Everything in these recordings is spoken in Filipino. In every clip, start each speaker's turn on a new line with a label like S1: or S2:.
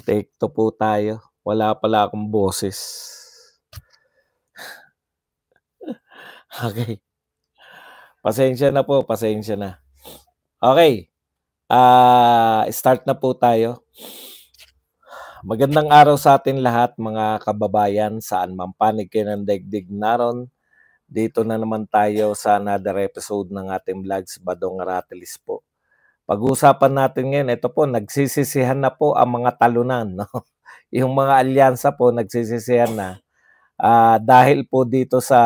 S1: Take 2 po tayo. Wala pala akong boses. Okay. Pasensya na po, pasensya na. Okay. Start na po tayo. Magandang araw sa atin lahat, mga kababayan, saan man panig kayo ng daigdig naron. Dito na naman tayo sa another episode ng ating vlogs, Badong Aratilis po. Pag-uusapan natin ngayon, ito po, nagsisisihan na po ang mga talunan, no? Yung mga alyansa po, nagsisisihan na. Dahil po dito sa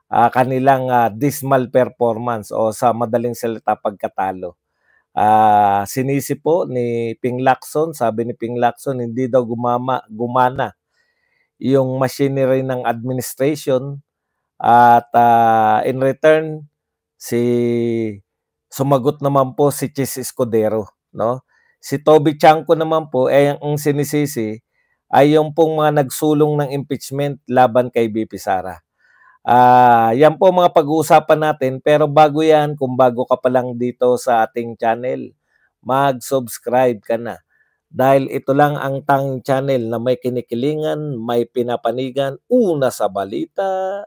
S1: kanilang dismal performance o sa madaling salita pagkatalo. Sinisi po ni Ping Lacson, sabi ni Ping Lacson, hindi daw gumana yung machinery ng administration at in return sumagot naman po si Chis Escudero, no? Si Toby Chanco naman po ang sinisisi ay yung pong mga nagsulong ng impeachment laban kay BP Sara. Yan po mga pag-uusapan natin, pero bago yan, kung bago ka pa lang dito sa ating channel, mag-subscribe ka na. Dahil ito lang ang tanging channel na may kinikilingan, may pinapanigan, una sa balita,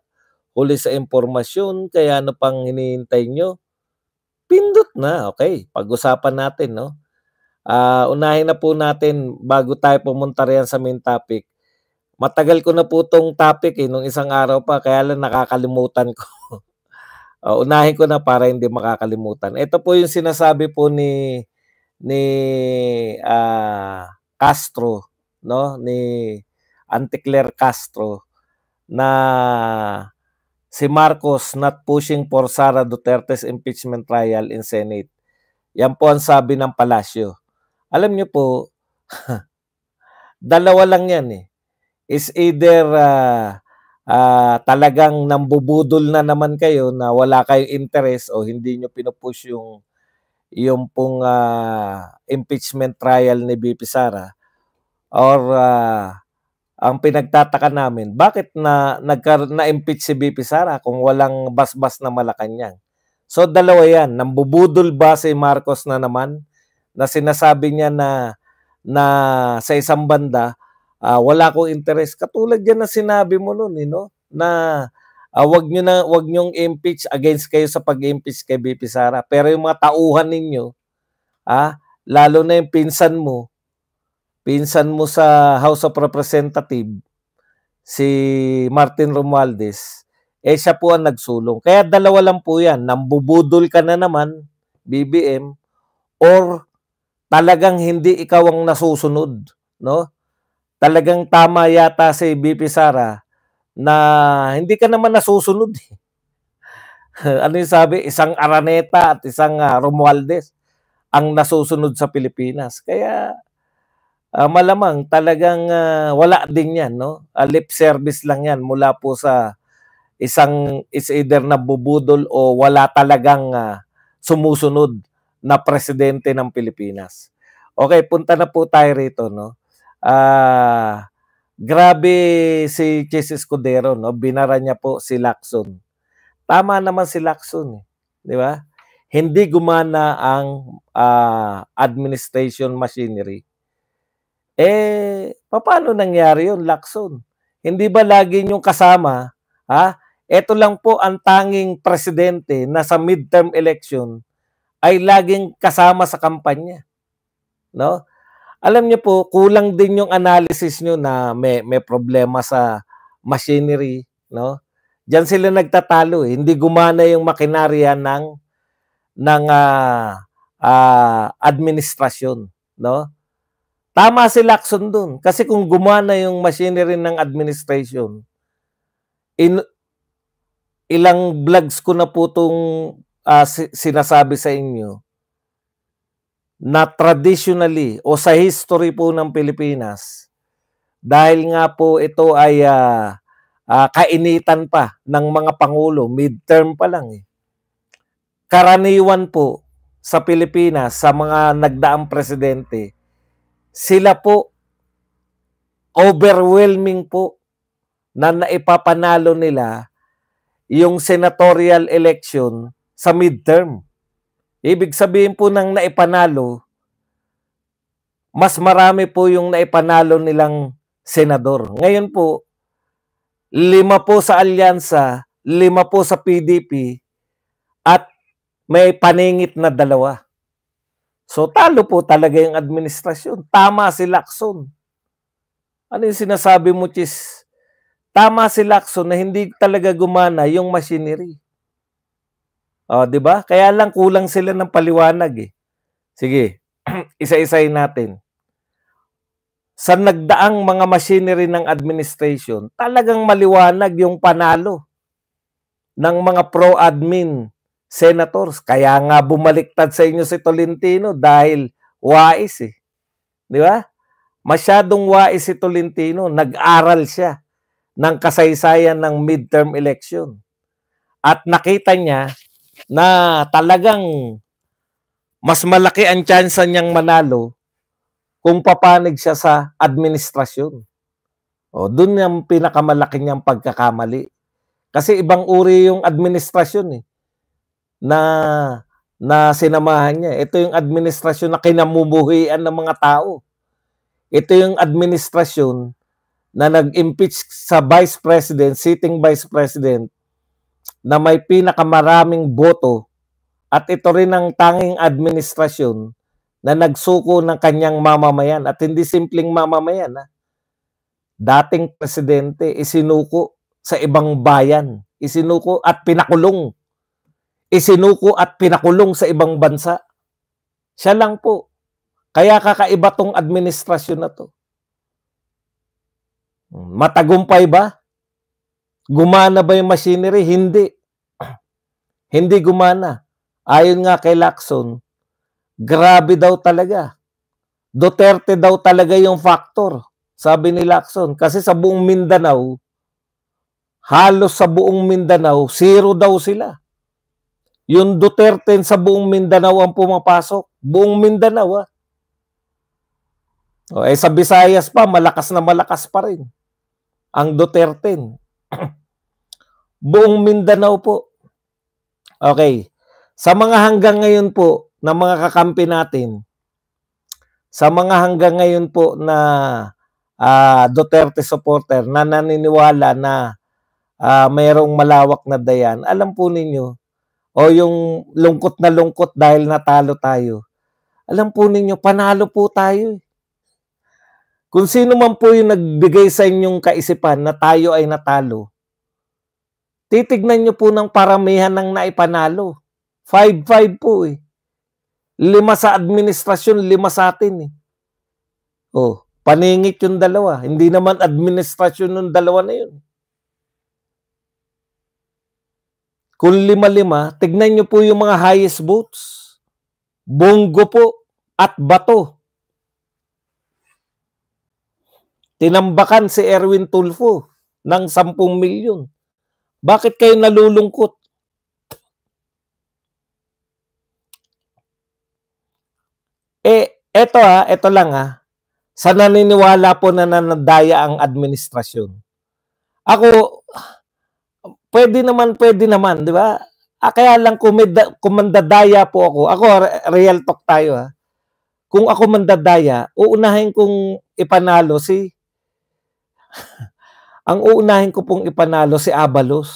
S1: huli sa impormasyon, kaya ano pang hinihintay nyo? Pindot na, okay. Pag-usapan natin, no? Unahin na po natin, bago tayo pumunta riyan sa main topic. Matagal ko na po itong topic nung isang araw pa, kaya lang nakakalimutan ko. Unahin ko na para hindi makakalimutan. Ito po yung sinasabi po ni Castro, no? Ni Anticler Castro, na si Marcos not pushing for Sara Duterte's impeachment trial in Senate. Yan po ang sabi ng palasyo. Alam niyo po, dalawa lang yan eh. Is either talagang nambubudol na naman kayo na wala kayong interest o hindi nyo pinupush yung pong impeachment trial ni BP Sara, or ang pinagtataka namin, bakit na-impeach si BP Sara kung walang basbas na Malacanang? So dalawa yan, nambubudol ba si Marcos na naman na sinasabi niya na sa isang banda, wala akong interest. Katulad yan na sinabi mo noon, no? Na wag nyong impeach, against kayo sa pag-impeach kay BP Sara. Pero yung mga tauhan ninyo, lalo na yung pinsan mo sa House of Representatives, si Martin Romualdez, siya po ang nagsulong. Kaya dalawa lang po yan, nambubudol ka na naman, BBM, or talagang hindi ikaw ang nasusunod, no? Talagang tama yata si BP Sara na hindi ka naman nasusunod. Ano yung sabi? Isang Araneta at isang Romualdez ang nasusunod sa Pilipinas. Kaya malamang talagang wala din yan, no? Lip service lang yan mula po sa is either nabubudol o wala talagang sumusunod na presidente ng Pilipinas. Okay, punta na po tayo rito, no? Grabe si Chis Escudero, no? Binara niya po si Lacson. Tama naman si Lacson, di ba? Hindi gumana ang administration machinery. Paano nangyari yun, Lacson? Hindi ba lagi niyong kasama? Ito lang po ang tanging presidente na sa midterm election ay laging kasama sa kampanya, no? Alam niyo po, kulang din yung analysis niyo na may problema sa machinery, no? Diyan sila nagtatalo, hindi gumana yung makinarya ng administrasyon, no? Tama si Lacson dun, kasi kung gumana yung machinery ng administration, ilang vlogs ko na po itong sinasabi sa inyo, na traditionally o sa history po ng Pilipinas, dahil nga po ito ay kainitan pa ng mga pangulo, midterm pa lang karaniwan po sa Pilipinas, sa mga nagdaang presidente, sila po overwhelming po na naipapanalo nila yung senatorial election sa midterm. Ibig sabihin po ng naipanalo, mas marami po yung naipanalo nilang senador. Ngayon po, 5 po sa alyansa, 5 po sa PDP, at may paningit na 2. So talo po talaga yung administrasyon. Tama si Lacson. Ano yung sinasabi mo, Chis? Tama si Lacson na hindi talaga gumana yung machinery. O, di ba? Kaya lang kulang sila ng paliwanag eh. Sige, isa-isayin natin. Sa nagdaang mga machinery ng administration, talagang maliwanag yung panalo ng mga pro-admin senators. Kaya nga bumaliktad sa inyo si Tolentino dahil wais eh. Di ba? Masyadong wais si Tolentino. Nag-aral siya ng kasaysayan ng midterm election. At nakita niya na talagang mas malaki ang tsansa niyang manalo kung papanig siya sa administrasyon. O, dun yung pinakamalaki niyang pagkakamali. Kasi ibang uri yung administrasyon eh, na sinamahan niya. Ito yung administrasyon na kinamumuhian ng mga tao. Ito yung administrasyon na nag-impeach sa vice president, sitting vice president, na may pinakamaraming boto, at ito rin ang tanging administrasyon na nagsuko ng kanyang mamamayan, at hindi simpleng mamamayan. Dating presidente, isinuko sa ibang bayan, isinuko at pinakulong. Isinuko at pinakulong sa ibang bansa. Siya lang po. Kaya kakaiba tong administrasyon na to. Matagumpay ba? Gumana ba yung machinery? Hindi. Hindi gumana. Ayon nga kay Lacson, grabe daw talaga. Duterte daw talaga yung factor, sabi ni Lacson. Kasi sa buong Mindanao, halos sa buong Mindanao, 0 daw sila. Yung Duterte sa buong Mindanao ang pumapasok. Buong Mindanao O, sa Visayas pa, malakas na malakas pa rin ang Duterte. Buong Mindanao po. Okay. Sa mga hanggang ngayon po na mga kakampi natin, sa mga hanggang ngayon po na Duterte supporter na naniniwala na mayroong malawak na dayan, alam po ninyo, o yung lungkot na lungkot dahil natalo tayo, alam po ninyo, panalo po tayo. Kung sino man po yung nagbigay sa inyong kaisipan na tayo ay natalo, titignan nyo po ng paramihan ng naipanalo. 5-5 po eh. 5 sa administrasyon, 5 sa atin eh. Oh, paningit yung 2. Hindi naman administrasyon ng 2 na yun. Kung 5-5, tignan nyo po yung mga highest votes. Bongo po at Bato. Tinambakan si Erwin Tulfo ng 10 milyon. Bakit kayo nalulungkot? Eto lang sa naniniwala po na nanadaya ang administrasyon. Ako, pwede naman, di ba? Kaya lang kung mandadaya po ako real talk tayo Kung ako mandadaya, uunahin kong ipanalo ang uunahin ko pong ipanalo si Abalos,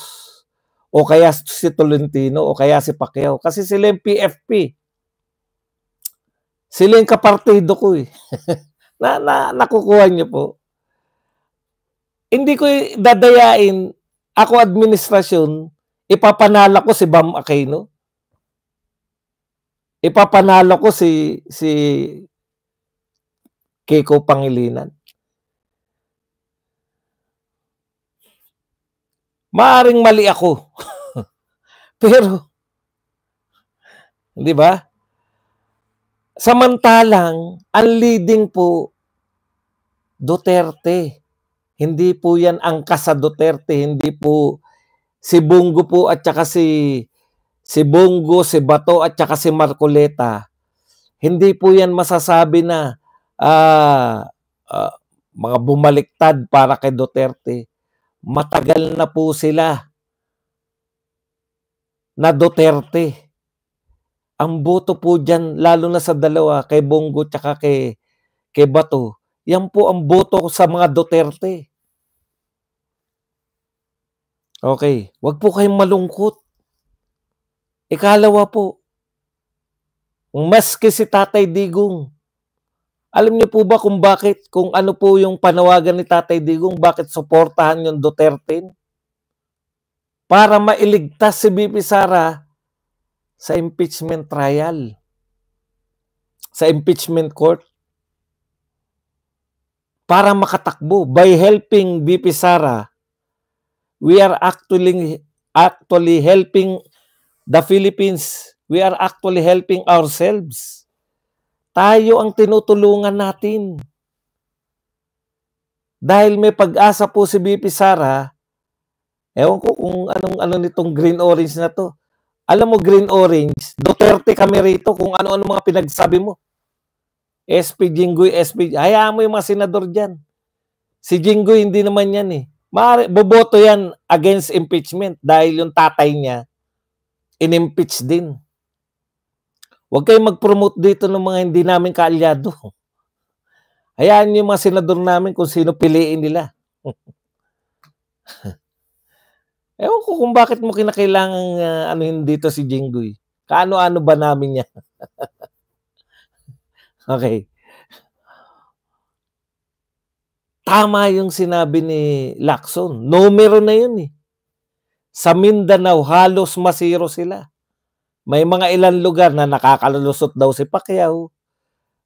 S1: o kaya si Tolentino, o kaya si Pacquiao. Kasi sila yung PFP. Sila yung kapartido ko eh. Nakukuha niyo po. Hindi ko dadayain, ako administrasyon, ipapanalo ko si Bam Aquino. Ipapanalo ko si Kiko Pangilinan. Maaring mali ako. Pero, di ba? Samantalang, ang leading po, Duterte. Hindi po yan angkas sa Duterte. Hindi po si Bongo po at saka si Bongo, si Bato at saka si Marcoleta. Hindi po yan masasabi na mga bumaliktad para kay Duterte. Matagal na po sila na Duterte. Ang boto po diyan lalo na sa dalawa, kay Bongo tsaka kay Bato, yan po ang boto ko sa mga Duterte. Okay, wag po kayong malungkot. Ikalawa po, maski si Tatay Digong, alam niyo po ba kung bakit, kung ano po yung panawagan ni Tatay Digong, bakit suportahan yung Duterte? Para mailigtas si BP Sara sa impeachment trial, sa impeachment court, para makatakbo. By helping BP Sara, we are actually helping the Philippines. We are actually helping ourselves. Tayo ang tinutulungan natin. Dahil may pag-asa po si BP Sara, ewan ko kung anong nitong green-orange na to. Alam mo, green-orange, Duterte kami rito kung ano-ano mga pinagsabi mo. SP Jinggoy, SP, hayaan mo yung mga senador dyan. Si Jinggoy hindi naman yan eh. Boboto yan against impeachment dahil yung tatay niya in-impeach din. Huwag kayong mag-promote dito ng mga hindi namin kaalyado. Hayaan niyo yung mga senador namin kung sino piliin nila. Ewan ko kung bakit mo kinakailangan anuhin dito si Jinggoy. Kaano-ano ba namin yan? Okay. Tama yung sinabi ni Lacson. Numero na yun eh. Sa Mindanao, halos masiro sila. May mga ilang lugar na nakakalusot daw si Pacquiao.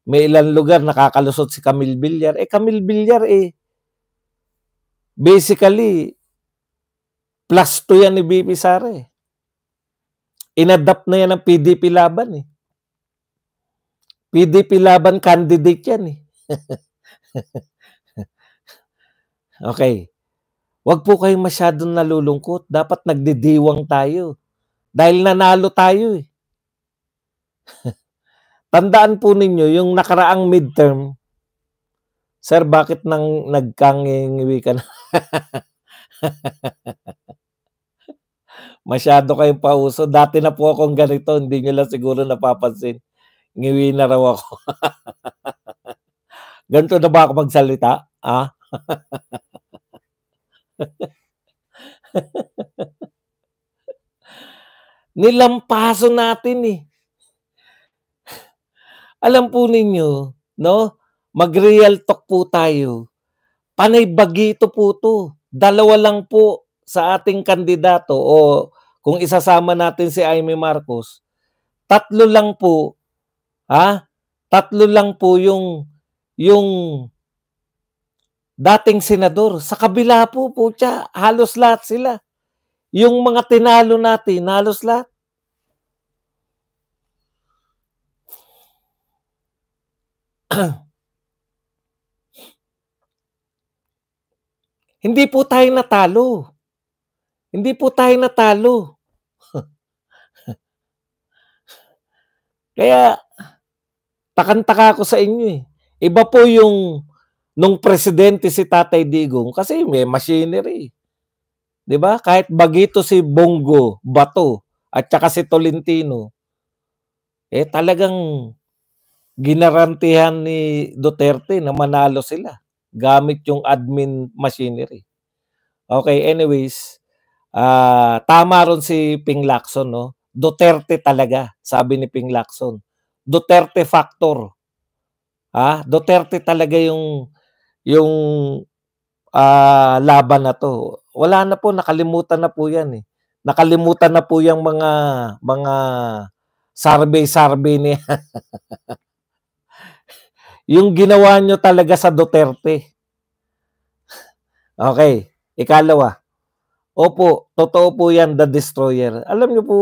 S1: May ilang lugar nakakalusot si Camille Villar. Camille Villar basically, plus 2 yan ni BP Sara eh. Inadapt na yan ng PDP Laban eh. PDP Laban candidate yan eh. Okay. Wag po kayong masyadong nalulungkot. Dapat nagdidiwang tayo. Dahil nanalo tayo eh. Tandaan po ninyo, yung nakaraang midterm, sir, bakit nagkangingiwi ka na? Masyado kayong pauso. Dati na po akong ganito, hindi nyo lang siguro napapansin. Ngiwi na raw ako. Ganito na ba ako magsalita? Ah? Nilampaso natin eh. Alam po ninyo, no? Mag-real talk po tayo. Panay bagito po to. Dalawa lang po sa ating kandidato o kung isasama natin si Amy Marcos, tatlo lang po, tatlo lang po yung dating senador. Sa kabila po, halos lahat sila. Yung mga tinalo natin, halos lahat. Hindi po tayo natalo. Hindi po tayo natalo. Kaya, takang-taka ako sa inyo eh. Iba po yung nung presidente si Tatay Digong kasi may machinery. 'Di ba? Kahit bagito si Bongo, Bato, at saka si Tolentino, talagang ginarantihan ni Duterte na manalo sila gamit yung admin machinery. Okay, anyways, tama ron si Ping Lacson, no? Duterte talaga, sabi ni Ping Lacson. Duterte factor. Duterte talaga yung laban na to. Wala na po, nakalimutan na po yan eh. Nakalimutan na po yung mga survey niya. Yung ginawa nyo talaga sa Duterte. Okay, ikalawa. Opo, totoo po yan, the destroyer. Alam nyo po,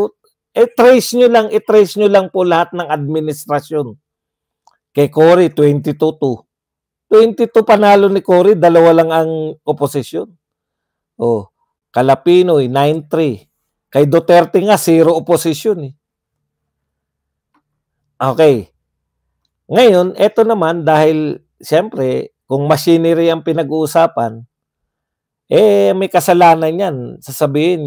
S1: i-trace nyo lang po lahat ng administrasyon. Kay Cory, 22-2. 22 panalo ni Cory, dalawa lang ang oposisyon. Kalapinoy, 9-3. Kay Duterte nga, 0 oposisyon eh. Okay. Ngayon, eto naman, dahil siyempre, kung machinery ang pinag-uusapan, may kasalanan yan. Sasabihin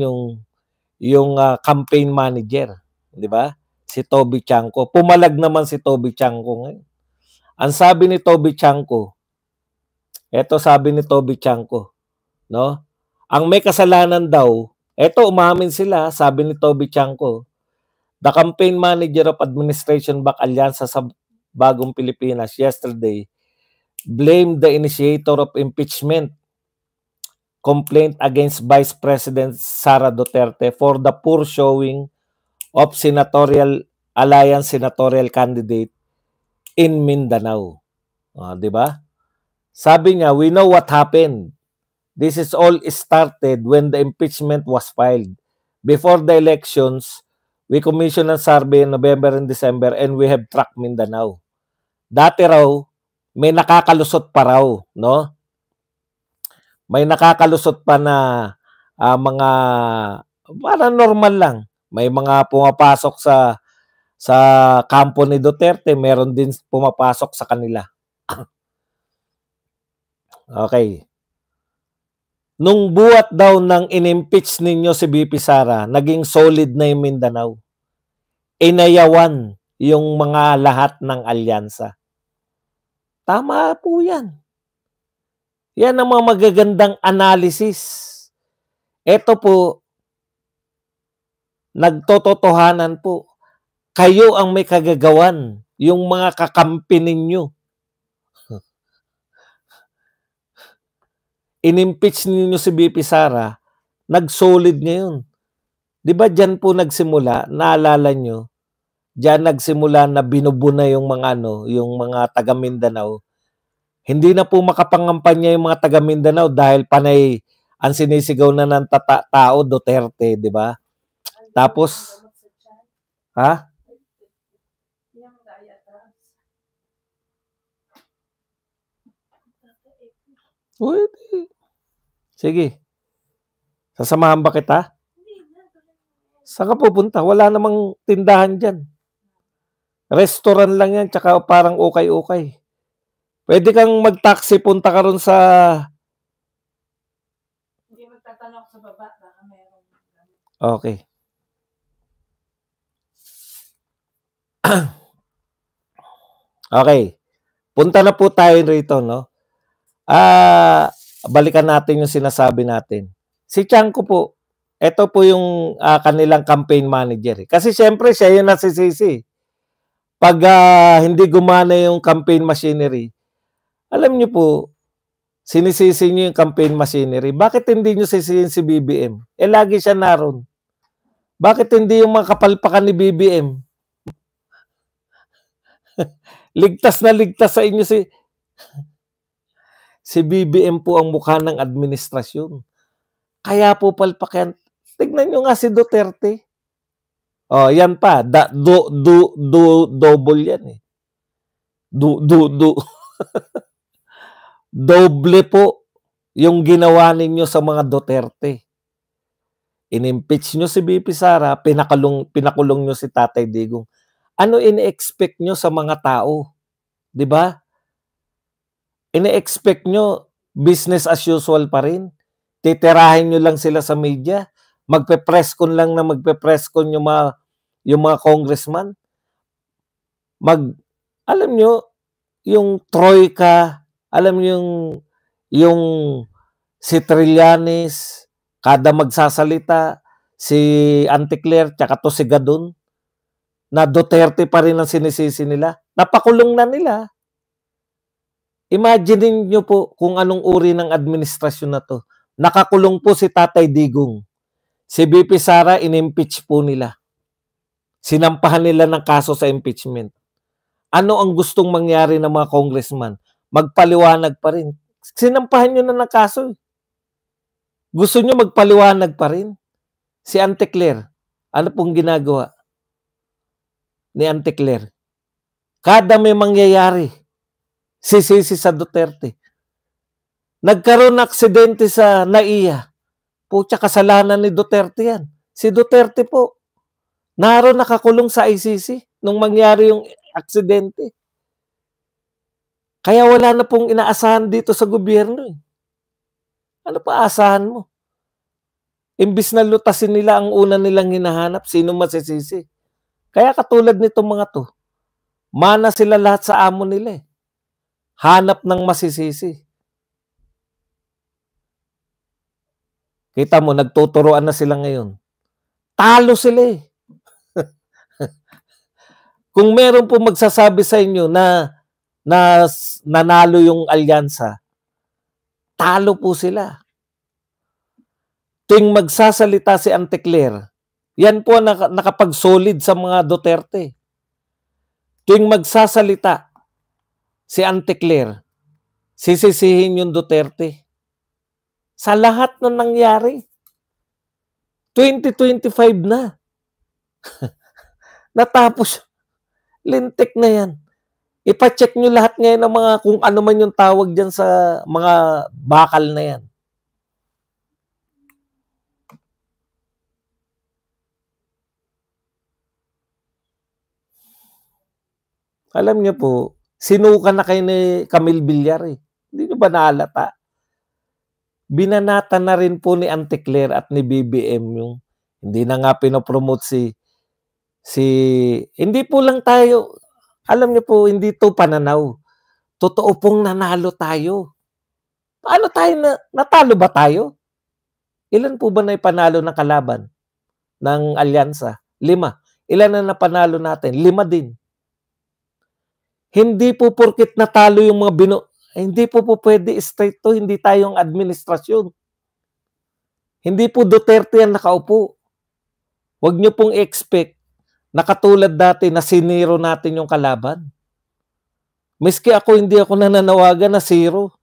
S1: yung campaign manager, di ba? si Toby Chanco. Pumalag naman si Toby Chanco ngayon. Ang sabi ni Toby Chanco, eto sabi ni Toby Chanco, no? Ang may kasalanan daw, eto umamin sila, sabi ni Toby Chanco, the campaign manager of Administration Back Alyansa sa Bagong Pilipinas yesterday blamed the initiator of impeachment complaint against Vice President Sara Duterte for the poor showing of senatorial alliance senatorial candidate in Mindanao. Di ba? Sabi niya, we know what happened. This is all started when the impeachment was filed. Before the elections, we commissioned a survey in November and December and we have tracked Mindanao. Dati raw, may nakakalusot pa raw, no? May nakakalusot pa na mga parang normal lang. May mga pumapasok sa kampo ni Duterte, meron din pumapasok sa kanila. Okay. Nung buwat daw ng inimpeach ninyo si BP Sara, naging solid na yung Mindanao. Inayawan yung mga lahat ng alyansa. Tama po yan. Yan ang mga magagandang analysis. Ito po, nagtototohanan po. Kayo ang may kagagawan, yung mga kakampi ninyo. Inimpeach ninyo si BP Sara, nag-solid ngayon. Di ba dyan po nagsimula, naalala nyo, dyan nagsimula na binubuna yung mga yung mga taga Mindanao. Hindi na po makapangampanya yung mga taga Mindanao dahil panay ang sinisigaw na ng tao Duterte, di ba? Tapos, ha? Uy, sige. Sasamahan ba kita? Saan ka pupunta? Wala namang tindahan dyan. Restaurant lang yan, tsaka parang ukay-ukay. Pwede kang mag-taxi, punta ka ron sa... Hindi magtatanong sa baba, baka meron. Okay. Okay. Punta na po tayo rito, no? Balikan natin yung sinasabi natin. Si Chanco po, ito po yung kanilang campaign manager. Kasi syempre siya yung nasisisi. Pag hindi gumana yung campaign machinery, alam niyo po, sinisisi niyo yung campaign machinery. Bakit hindi niyo sisihin si BBM? Lagi siya naroon. Bakit hindi yung mga kapalpakan ni BBM? Ligtas na ligtas sa inyo si BBM po ang mukha ng administrasyon. Kaya po palpakan. Tignan nyo nga si Duterte. Yan pa. Double yan eh. Doble po yung ginawa ninyo sa mga Duterte. In-impeach nyo si BP Sara, pinakulong nyo si Tatay Digong. Ano ini-expect nyo sa mga tao? Di ba? Ini-expect nyo business as usual pa rin. Titirahin nyo lang sila sa media. Magpe-press con lang na magpe-press con yung mga congressman. Alam nyo, yung Troika, alam nyo yung si Trillanes, kada magsasalita, si Auntie Claire, tsaka to si Gadon, na Duterte pa rin ang sinisisi nila. Napakulong na nila. Imagine niyo po kung anong uri ng administrasyon na to. Nakakulong po si Tatay Digong. Si BP Sara, in-impeach po nila. Sinampahan nila ng kaso sa impeachment. Ano ang gustong mangyari ng mga congressman? Magpaliwanag pa rin. Sinampahan nyo na ng kaso. Gusto nyo magpaliwanag pa rin? Si Auntie Claire, ano pong ginagawa ni Auntie Claire? Kada may mangyayari, sisisi sa Duterte. Nagkaroon ng aksidente sa NAIA. Pucha, kasalanan ni Duterte yan. Si Duterte po, naroon nakakulong sa ICC nung mangyari yung aksidente. Kaya wala na pong inaasahan dito sa gobyerno. Ano pa asahan mo? Imbis na lutasin nila ang una nilang hinahanap, sino masisisi? Kaya katulad nitong mga 'to, mana sila lahat sa amo nila, eh. Hanap ng masisisi. Kita mo nagtuturuan na sila ngayon. Talo sila, eh. Kung meron pong magsasabi sa inyo na nanalo yung alyansa, talo po sila. Tuwing magsasalita si Anteclair, yan po ang nakapag-solid sa mga Duterte. Tuwing magsasalita si Anteclair, sisisihin yung Duterte. Sa lahat na nangyari. 2025 na. Natapos. Lintik na yan. Ipacheck nyo lahat ngayon ng mga kung ano man yung tawag dyan sa mga bakal na yan. Alam niyo po, sinuka na kayo ni Camille Villar, eh. Hindi nyo ba naalata? Binanata na rin po ni Anteclair at ni BBM yung hindi na nga pinopromote hindi po lang tayo, alam niyo po, hindi to pananaw. Totoo pong nanalo tayo. Paano tayo natalo ba tayo? Ilan po ba na ipanalo ng kalaban ng alyansa? 5. Ilan na napanalo natin? 5 din. Hindi po porket natalo yung mga hindi po pwede straight to, hindi tayong administrasyon. Hindi po Duterte ang nakaupo. Huwag niyo pong expect na katulad dati na siniro natin yung kalaban. Miski ako, hindi ako nananawagan na zero.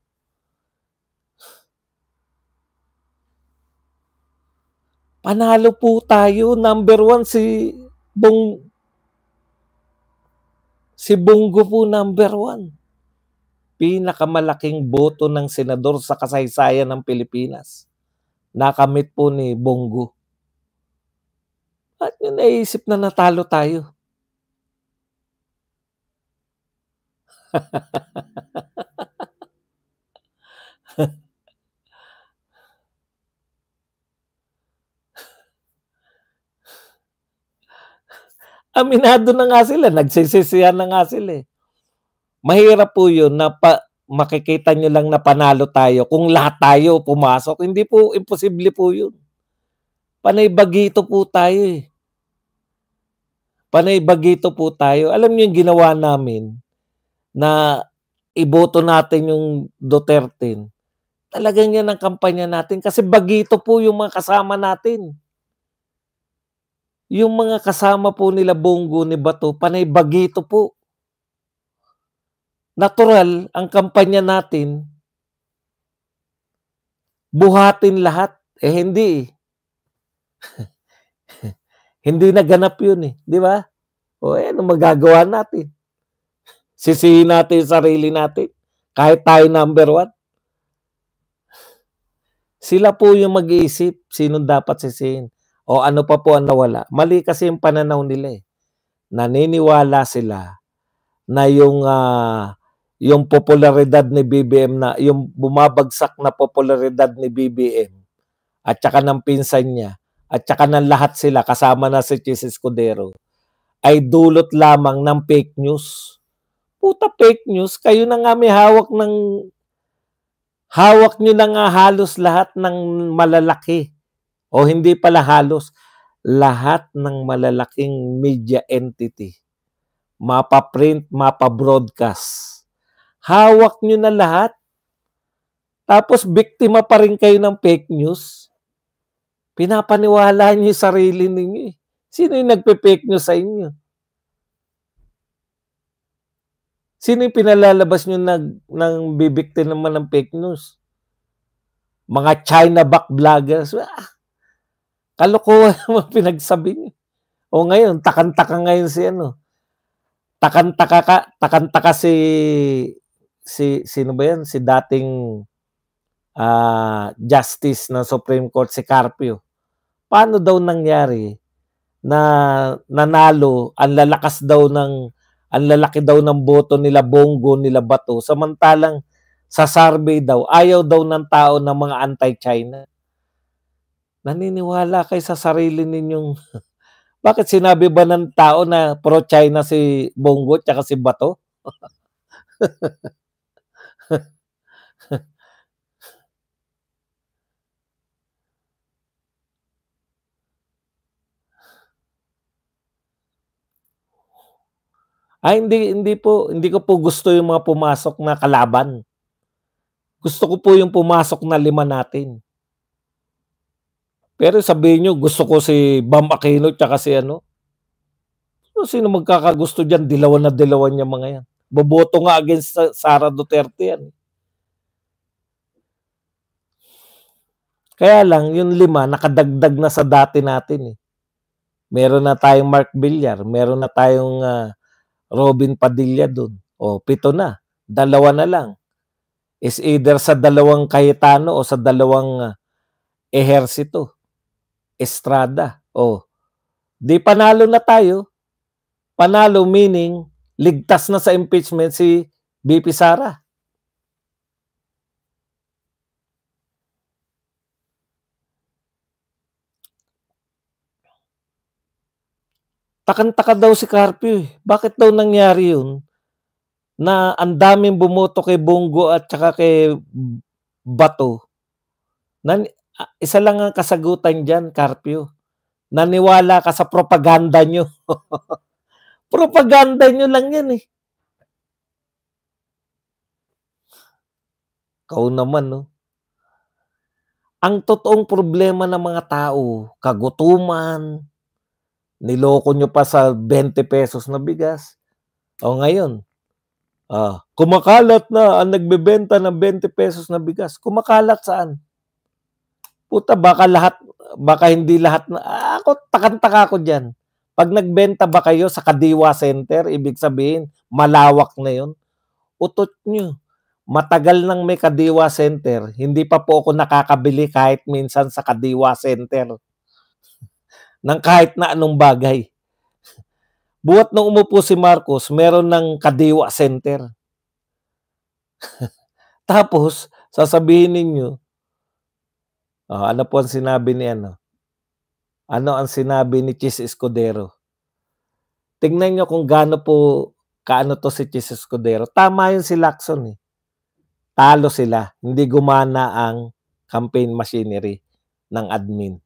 S1: Panalo po tayo. Number 1 si Bongo po, number 1. Pinakamalaking boto ng senador sa kasaysayan ng Pilipinas. Nakamit po ni Bongo. At yun naisip na natalo tayo. Aminado na nga sila, nagsisisihan na nga sila, eh. Mahirap po yun na makikita nyo lang na panalo tayo kung lahat tayo pumasok. Hindi po, imposible po yun. Panay bagito po tayo, eh. Panay bagito po tayo. Alam niyo yung ginawa namin na iboto natin yung Duterte. Talagang yan ang kampanya natin kasi bagito po yung mga kasama natin. Yung mga kasama po nila Bongo, ni Bato, panay bagito po. Natural, ang kampanya natin, buhatin lahat. Eh hindi, eh. Hindi naganap yun, eh. Di ba? O ano magagawa natin? Sisihin natin yung sarili natin. Kahit tayo number 1. Sila po yung mag-iisip sinong dapat sisihin. O ano pa po ang nawala. Mali kasi yung pananaw nila, eh. Naniniwala sila na yung popularidad ni BBM na, yung bumabagsak na popularidad ni BBM at saka ng pinsan niya at saka ng lahat sila kasama na si Chis Escudero ay dulot lamang ng fake news. Puta, fake news. Kayo na nga may hawak nyo na nga halos lahat ng malalaki. O hindi pala halos. Lahat ng malalaking media entity. Mapa-print, mapa-broadcast. Hawak nyo na lahat. Tapos biktima pa rin kayo ng fake news. Pinapaniwala nyo yung sarili ninyo. Sino yung nagpe-fake news sa inyo? Sino yung pinalalabas nyo ng bibikti naman ng fake news? Mga China back vloggers. Kalokohan naman pinagsabi nyo. O ngayon, takantaka ngayon si takantaka sino ba yan? Si dating justice ng Supreme Court, si Carpio. Paano daw nangyari na nanalo, ang lalaki daw ng boto nila Bongo, nila Bato, samantalang sa survey daw, ayaw daw ng tao ng mga anti-China. Naniniwala kayo sa sarili ninyong Bakit sinabi ba ng tao na pro-China si Bongo tsaka si Bato? Hindi ko po gusto yung mga pumasok na kalaban. Gusto ko po yung pumasok na 5 natin. Pero sabihin niyo gusto ko si Bam Aquino tsaka si ano, sino magkakagusto diyan, dilawan na dilawan yang mga yan. Boboto nga against sa Sara Duterte yan. Kaya lang yung 5 nakadagdag na sa dati natin, eh. Meron na tayong Mark Villar, meron na tayong, Robin Padilla dun. O 7 na, 2 na lang. Is either sa 2 Cayetano o sa 2 Ejercito, Estrada. O, 'di panalo na tayo. Panalo meaning ligtas na sa impeachment si VP Sara. Takang-taka daw si Carpio, eh. Bakit daw nangyari yun na ang daming bumoto kay Bongo at saka kay Bato. Isa lang ang kasagutan diyan, Carpio. Naniwala ka sa propaganda nyo. Propaganda nyo lang yan, eh. Ikaw naman, no? Ang totoong problema ng mga tao, kagutuman, niloko nyo pa sa 20 pesos na bigas. O ngayon, kumakalat na ang nagbebenta ng 20 pesos na bigas. Kumakalat saan? Puta, baka hindi lahat na, ako, takang-taka ko dyan. Pag nagbenta ba kayo sa Kadiwa Center, ibig sabihin, malawak na yun. Utot nyo. Matagal nang may Kadiwa Center, hindi pa po ako nakakabili kahit minsan sa Kadiwa Center ng kahit na anong bagay. Buhat nung umupo si Marcos, meron ng Kadiwa Center. Tapos, sasabihin ninyo, ano po ang sinabi ni ano? Ano ang sinabi ni Chis Escudero? Tingnan nyo kung gaano po kaano to si Chis Escudero. Tama yun si Lacson, eh. Talo sila. Hindi gumana ang campaign machinery ng admin.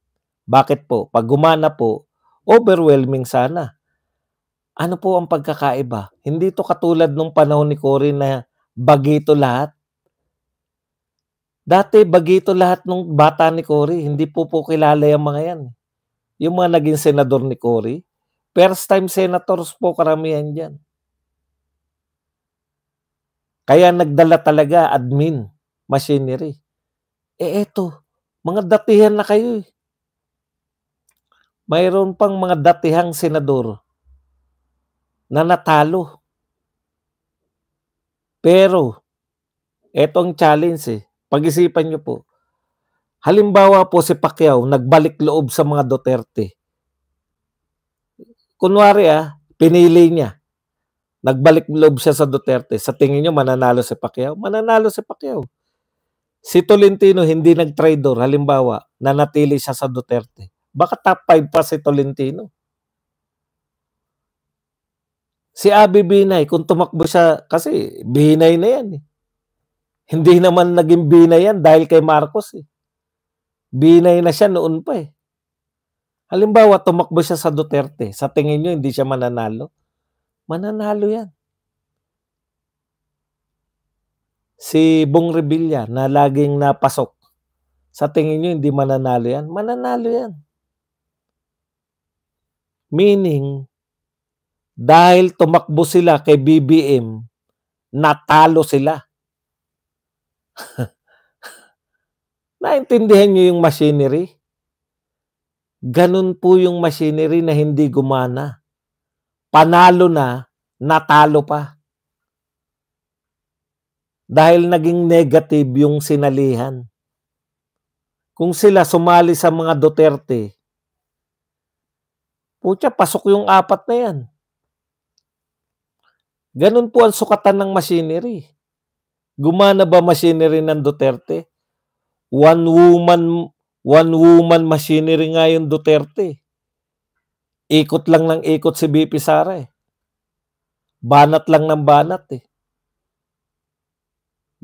S1: Bakit po? Pag gumana po, overwhelming sana. Ano po ang pagkakaiba? Hindi to katulad nung panahon ni Cory na bagito lahat. Dati bagito lahat nung bata ni Cory. Hindi po kilala yung mga yan. Yung mga naging senador ni Cory. First time senators po karamihan dyan. Kaya nagdala talaga admin machinery. Eto, mga datihan na kayo, eh. Mayroon pang mga datihang senador na natalo. Pero, etong challenge, eh. Pag-isipan nyo po. Halimbawa po si Pacquiao, nagbalik loob sa mga Duterte. Kunwari, pinili niya. Nagbalik loob siya sa Duterte. Sa tingin nyo, mananalo si Pacquiao? Mananalo si Pacquiao. Si Tolentino hindi nag-traidor, halimbawa, nanatili siya sa Duterte. Baka top 5 pa si Tolentino. Si Abby Binay, kung tumakbo siya, kasi Binay na yan, eh. Hindi naman naging Binay yan dahil kay Marcos, eh. Binay na siya noon pa, eh. Halimbawa, tumakbo siya sa Duterte. Sa tingin nyo, hindi siya mananalo? Mananalo yan. Si Bong Revilla na laging napasok. Sa tingin nyo, hindi mananalo yan? Mananalo yan. Meaning, dahil tumakbo sila kay BBM, natalo sila. Naintindihan nyo yung machinery? Ganun po yung machinery na hindi gumana. Panalo na, natalo pa. Dahil naging negative yung sinalihan. Kung sila sumali sa mga Duterte, putya, pasok yung 4 na yan. Ganun po ang sukatan ng machinery. Gumana ba machinery ng Duterte? One woman machinery nga yung Duterte. Ikot lang ng ikot si VP Sara eh. Banat lang ng banat eh.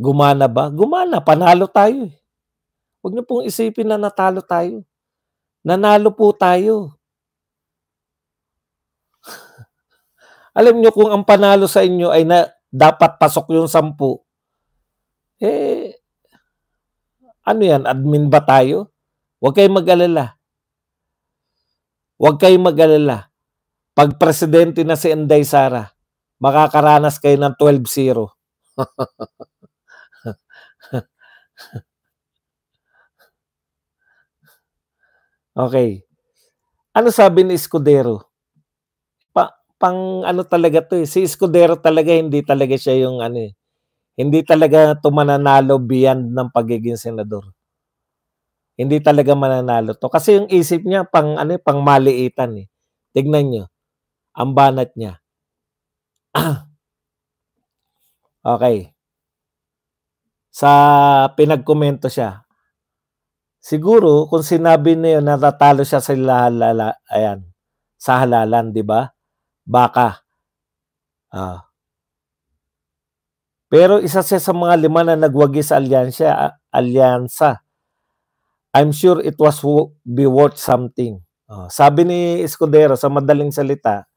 S1: Gumana ba? Gumana, panalo tayo eh. Huwag niyo pong isipin na natalo tayo. Nanalo po tayo. Alam niyo kung ang panalo sa inyo ay na dapat pasok yung 10, eh, ano yan, admin ba tayo? Huwag kayong mag-alala. Huwag kayong mag-alala. Pag presidente na si Inday Sara, makakaranas kayo ng 12-0. Okay. Ano sabi ni Escudero? Pang ano talaga to eh. Si Escudero talaga hindi talaga siya yung ano eh. Hindi talaga to mananalo beyond ng pagiging senador. Hindi talaga mananalo to. Kasi yung isip niya pang ano, pang maliitan eh. Tignan niyo. Ang banat niya. Okay. Sa pinagkomento siya. Siguro kung sinabi niya na natatalo siya sa ayan, sa halalan, di ba? Baka. Pero isa siya sa mga 5 na nagwagi sa alyansa. I'm sure it was be worth something. Sabi ni Escudero, sa madaling salita,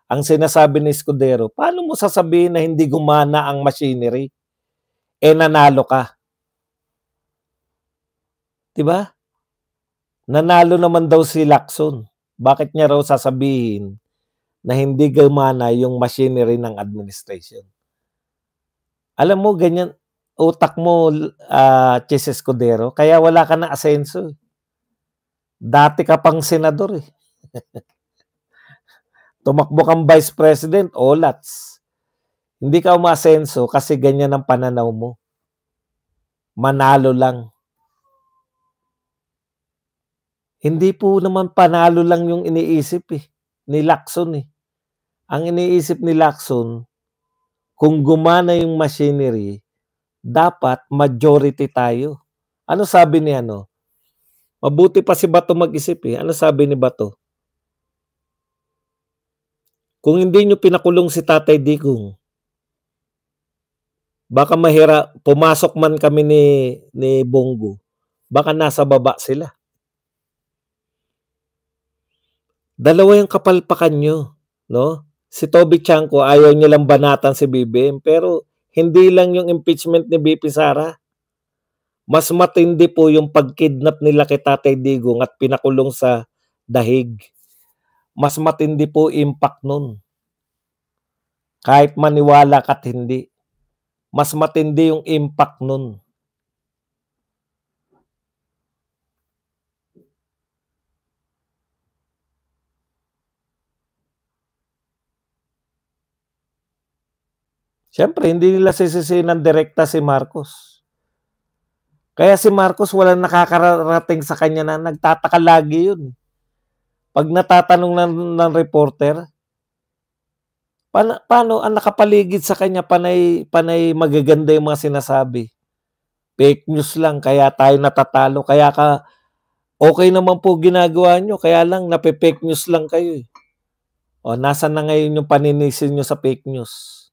S1: ang sinasabi ni Escudero, paano mo sasabihin na hindi gumana ang machinery? Nanalo ka. Diba? Nanalo naman daw si Lacson. Bakit niya raw sasabihin na hindi gumana yung machinery ng administration? Alam mo, ganyan, utak mo, Chis Escudero, kaya wala ka na asenso. Dati ka pang senador eh. Tumakbo kang vice president, olats. Hindi ka umasenso kasi ganyan ang pananaw mo. Manalo lang. Hindi po naman panalo lang yung iniisip eh, ni Lacson eh. Ang iniisip ni Lacson, kung gumana yung machinery, dapat majority tayo. Ano sabi ni ano? Mabuti pa si Bato mag-isip eh. Ano sabi ni Bato? Kung hindi nyo pinakulong si Tatay Digong, baka pumasok man kami ni Bongo, baka nasa baba sila. Dalawa yung kapalpakan nyo, no? Si Toby Chanco, ayaw niya lang banatan si BBM, pero hindi lang yung impeachment ni BP Sara. Mas matindi po yung pagkidnap nila kay Tatay Digong at pinakulong sa dahig. Mas matindi po impact nun. Kahit maniwala ka't hindi. Mas matindi yung impact nun. Siyempre, hindi nila sisisihin ng direkta si Marcos. Kaya si Marcos walang nakakarating sa kanya na nagtataka lagi yun. Pag natatanong ng reporter, paano ang nakapaligid sa kanya panay magaganda yung mga sinasabi. Fake news lang, kaya tayo natatalo. Kaya okay naman po ginagawa nyo, kaya lang nape-fake news lang kayo eh. Nasaan na ngayon yung paninisin nyo sa fake news?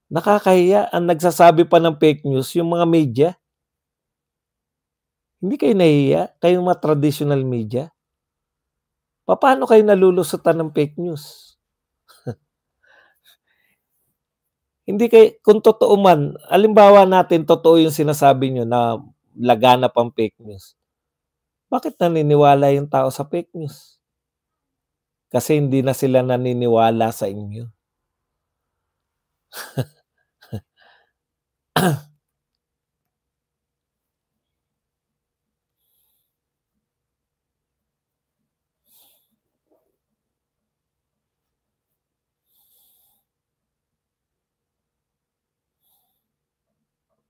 S1: Nakakahiya, ang nagsasabi pa ng fake news, yung mga media. Hindi kayo nahihiya, kayong mga traditional media. Paano kayo nalulusutan ng fake news? Hindi kayo, kung totoo man, alimbawa natin, totoo yung sinasabi nyo na laganap ang fake news. Bakit naniniwala yung tao sa fake news? Kasi hindi na sila naniniwala sa inyo.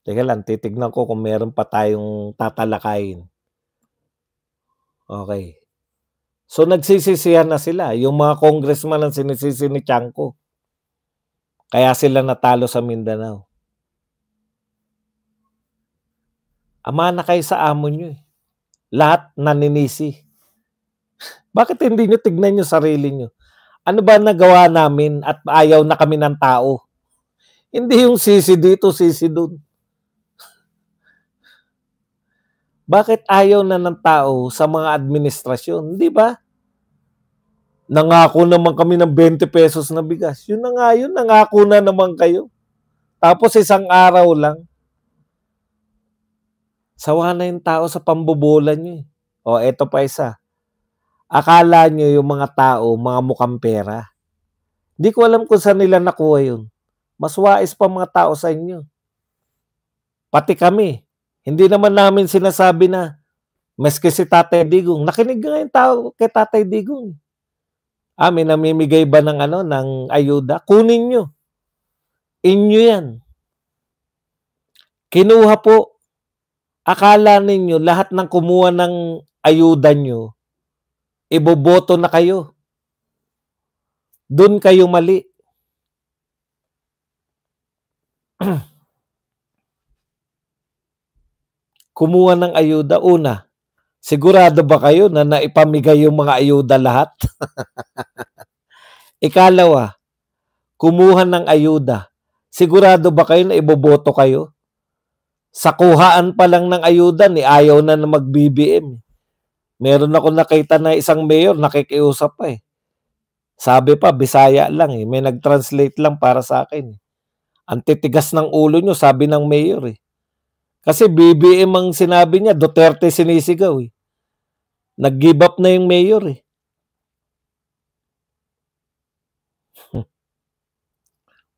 S1: Teka lang, titignan ko kung meron pa tayong tatalakayin. Okay. So nagsisisihan na sila. Yung mga congressman ang sinisisi ni Chanco. Kaya sila natalo sa Mindanao. Ama na kayo sa amo nyo eh. Lahat naninisi. Bakit hindi niyo tignan yung sarili niyo? Ano ba nagawa namin at ayaw na kami ng tao? Hindi yung sisi dito, sisi dun. Bakit ayaw na ng tao sa mga administrasyon, 'di ba? Nangako naman kami ng 20 pesos na bigas. Yun na nga yun, nangako na naman kayo. Tapos isang araw lang, sawa na yung tao sa pambobola nyo. O, eto pa isa. Akala nyo yung mga tao, mga mukhang pera. Di ko alam kung saan nila nakuha yun. Mas wais pa mga tao sa inyo. Pati kami. Hindi naman namin sinasabi na maski si Tatay Digong. Nakinig nga yung tao kay Tatay Digong. May namimigay ba ng ng ayuda? Kunin nyo. Inyo yan. Kinuha po. Akala ninyo lahat ng kumuha ng ayuda nyo, iboboto na kayo. Doon kayo mali. Kumuha ng ayuda. Una, sigurado ba kayo na naipamigay yung mga ayuda lahat? Ikalawa, kumuha ng ayuda. Sigurado ba kayo na iboboto kayo? Sa kuhaan pa lang ng ayuda, ayaw na mag-BBM. Meron ako nakita na isang mayor, nakikiusap pa eh. Sabi pa, Bisaya lang eh. May nag-translate lang para sa akin. Ang titigas ng ulo nyo, sabi ng mayor eh. Kasi BBM ang sinabi niya, Duterte sinisigaw eh. Nag-give up na yung mayor eh.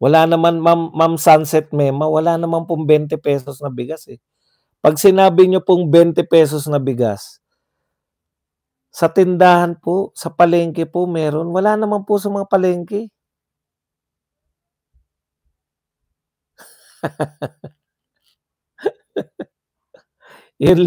S1: Wala naman, Ma'am Sunset Mema, wala naman pong 20 pesos na bigas eh. Pag sinabi nyo pong 20 pesos na bigas, sa tindahan po, sa palengke po meron. Wala naman po sa mga palengke. Yun,